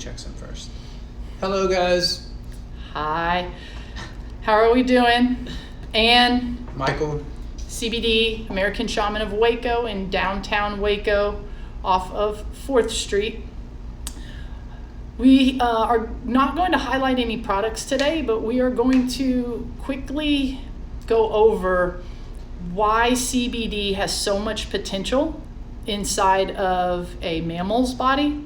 checks in first. Hello, guys. Hi. How are we doing? Ann, Michael. CBD, American Shaman of Waco in downtown Waco off of 4th Street. We are not going to highlight any products today, but we are going to quickly go over why CBD has so much potential inside of a mammal's body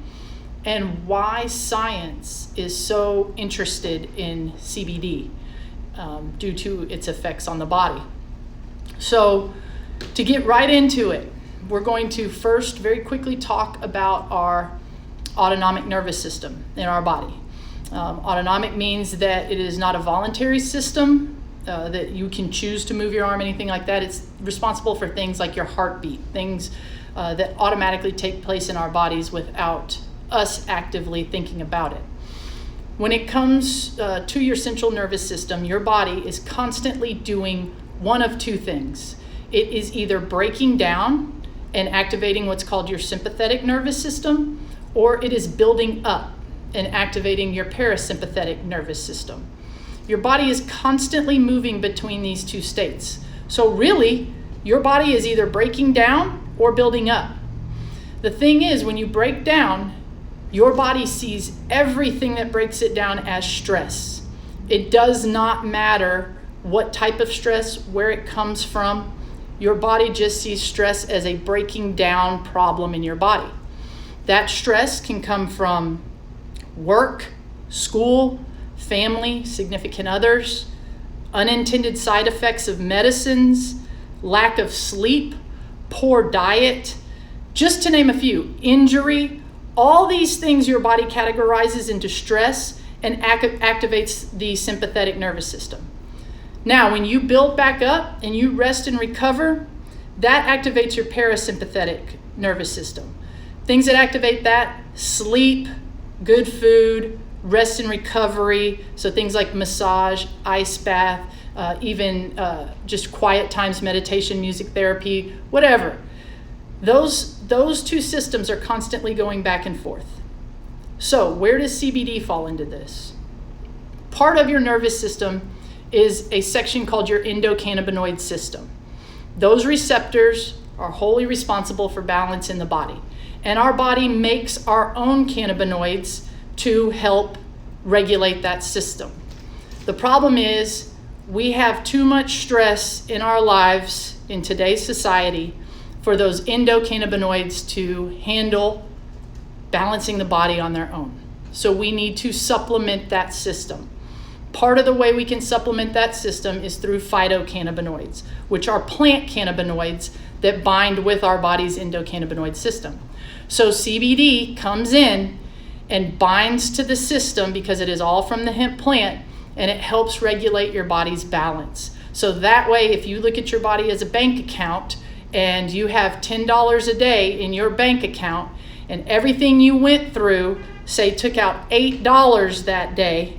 and why science is so interested in CBD due to its effects on the body. So to get right into it, we're going to first very quickly talk about our autonomic nervous system in our body. Autonomic means that it is not a voluntary system, that you can choose to move your arm, anything like that. It's responsible for things like your heartbeat, things that automatically take place in our bodies without us actively thinking about it. When it comes to your central nervous system, your body is constantly doing one of two things. It is either breaking down and activating what's called your sympathetic nervous system, or it is building up and activating your parasympathetic nervous system. Your body is constantly moving between these two states. So really, your body is either breaking down or building up. The thing is, when you break down, your body sees everything that breaks it down as stress. It does not matter what type of stress, where it comes from. Your body just sees stress as a breaking down problem in your body. That stress can come from work, school, family, significant others, unintended side effects of medicines, lack of sleep, poor diet, just to name a few, injury. All these things your body categorizes into stress and activates the sympathetic nervous system. Now, when you build back up and you rest and recover, that activates your parasympathetic nervous system. Things that activate that: sleep, good food, rest and recovery. So things like massage, ice bath, even just quiet times, meditation, music therapy, whatever. Those two systems are constantly going back and forth. So where does CBD fall into this? Part of your nervous system is a section called your endocannabinoid system. Those receptors are wholly responsible for balance in the body. And our body makes our own cannabinoids to help regulate that system. The problem is we have too much stress in our lives in today's society for those endocannabinoids to handle balancing the body on their own. So we need to supplement that system. Part of the way we can supplement that system is through phytocannabinoids, which are plant cannabinoids that bind with our body's endocannabinoid system. So CBD comes in and binds to the system because it is all from the hemp plant, and it helps regulate your body's balance. So that way, if you look at your body as a bank account and you have $10 a day in your bank account, and everything you went through, say took out $8 that day,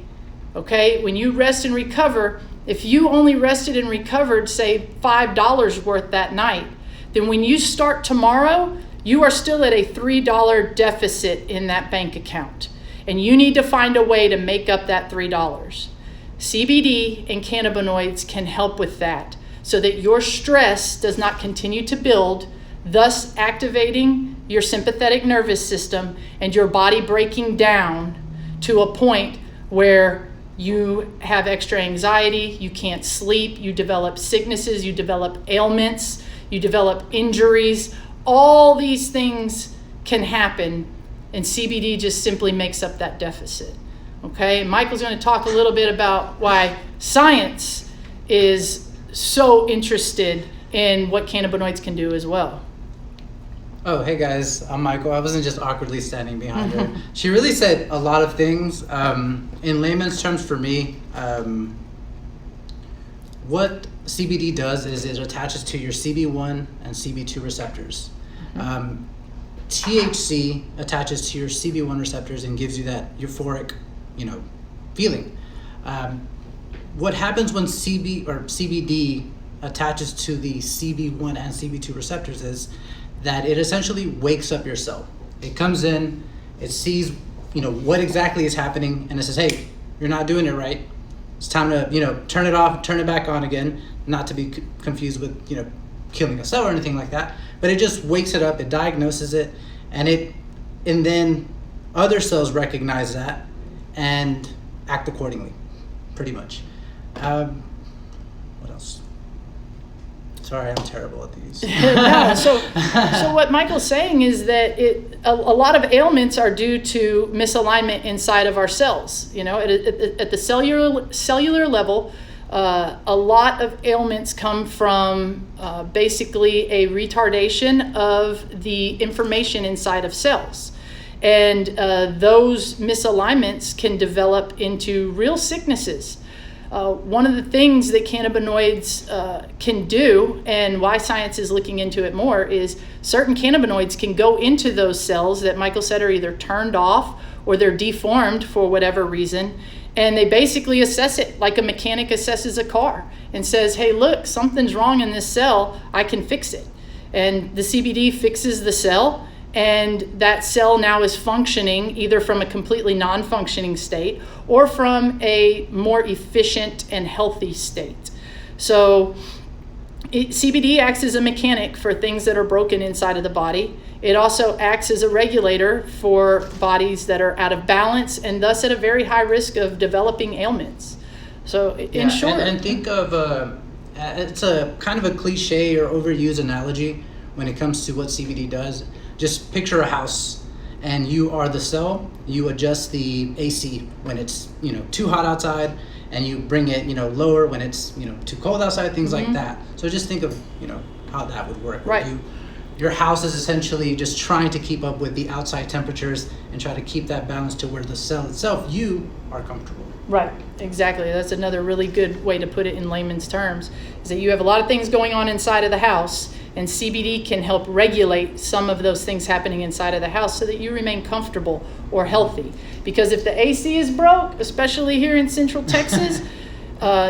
okay, when you rest and recover, if you only rested and recovered, say $5 worth that night, then when you start tomorrow, you are still at a $3 deficit in that bank account. And you need to find a way to make up that $3. CBD and cannabinoids can help with that so that your stress does not continue to build, thus activating your sympathetic nervous system and your body breaking down to a point where you have extra anxiety, you can't sleep, you develop sicknesses, you develop ailments, you develop injuries. All these things can happen, and CBD just simply makes up that deficit. Okay, Michael's going to talk a little bit about why science is so interested in what cannabinoids can do as well. Oh, hey guys, I'm Michael. I wasn't just awkwardly standing behind her. She really said a lot of things. In layman's terms for me, what CBD does is it attaches to your CB1 and CB2 receptors. THC attaches to your CB1 receptors and gives you that euphoric, feeling. What happens when CBD attaches to the CB1 and CB2 receptors is that it essentially wakes up your cell. It comes in, it sees what exactly is happening, and it says, hey, you're not doing it right. It's time to, turn it off, turn it back on again, not to be confused with, killing a cell or anything like that. But it just wakes it up, it diagnoses it, and then other cells recognize that and act accordingly, pretty much. What else? Sorry, I'm terrible at these. No, so what Michael's saying is that a lot of ailments are due to misalignment inside of our cells. At the cellular level, a lot of ailments come from basically a retardation of the information inside of cells. And those misalignments can develop into real sicknesses. One of the things that cannabinoids can do, and why science is looking into it more, is certain cannabinoids can go into those cells that Michael said are either turned off or they're deformed for whatever reason. And they basically assess it like a mechanic assesses a car and says, hey, look, something's wrong in this cell. I can fix it. And the CBD fixes the cell. And that cell now is functioning either from a completely non-functioning state or from a more efficient and healthy state. So CBD acts as a mechanic for things that are broken inside of the body. It also acts as a regulator for bodies that are out of balance and thus at a very high risk of developing ailments. So in short... And think of, it's a kind of a cliche or overused analogy when it comes to what CBD does. Just picture a house, and you are the cell. You adjust the AC when it's too hot outside, and you bring it lower when it's too cold outside. Things like that. So just think of how that would work. Right. Your house is essentially just trying to keep up with the outside temperatures and try to keep that balance to where the cell itself, you are comfortable. Right, exactly. That's another really good way to put it in layman's terms, is that you have a lot of things going on inside of the house, and CBD can help regulate some of those things happening inside of the house so that you remain comfortable or healthy. Because if the AC is broke, especially here in Central Texas,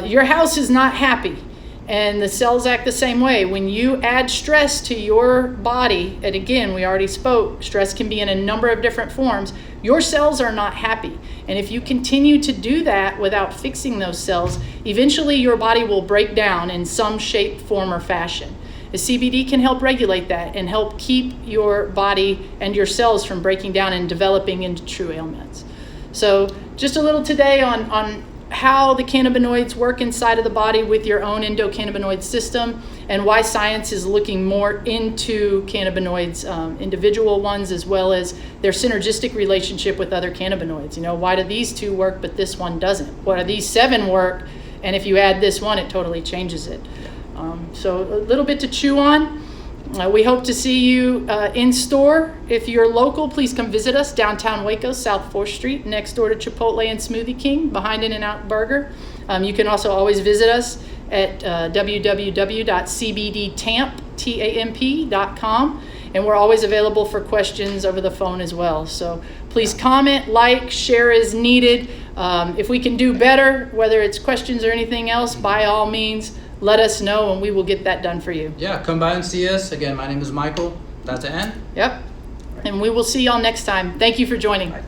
your house is not happy. And the cells act the same way. When you add stress to your body, and again, we already spoke, stress can be in a number of different forms, your cells are not happy. And if you continue to do that without fixing those cells, eventually your body will break down in some shape, form, or fashion. The CBD can help regulate that and help keep your body and your cells from breaking down and developing into true ailments. So just a little today on how the cannabinoids work inside of the body with your own endocannabinoid system, and why science is looking more into cannabinoids, individual ones, as well as their synergistic relationship with other cannabinoids. Why do these two work but this one doesn't? Why do these 7 work, and if you add this one, it totally changes it? So a little bit to chew on. We hope to see you in store. If you're local, please come visit us downtown Waco, South 4th Street, next door to Chipotle and Smoothie King, behind In-N-Out Burger. You can also always visit us at www.cbdtamp.com, and we're always available for questions over the phone as well. So please comment, like, share as needed. If we can do better, whether it's questions or anything else, by all means, let us know and we will get that done for you. Yeah, come by and see us. Again, my name is Michael. That's an N. Yep. And we will see y'all next time. Thank you for joining. Bye.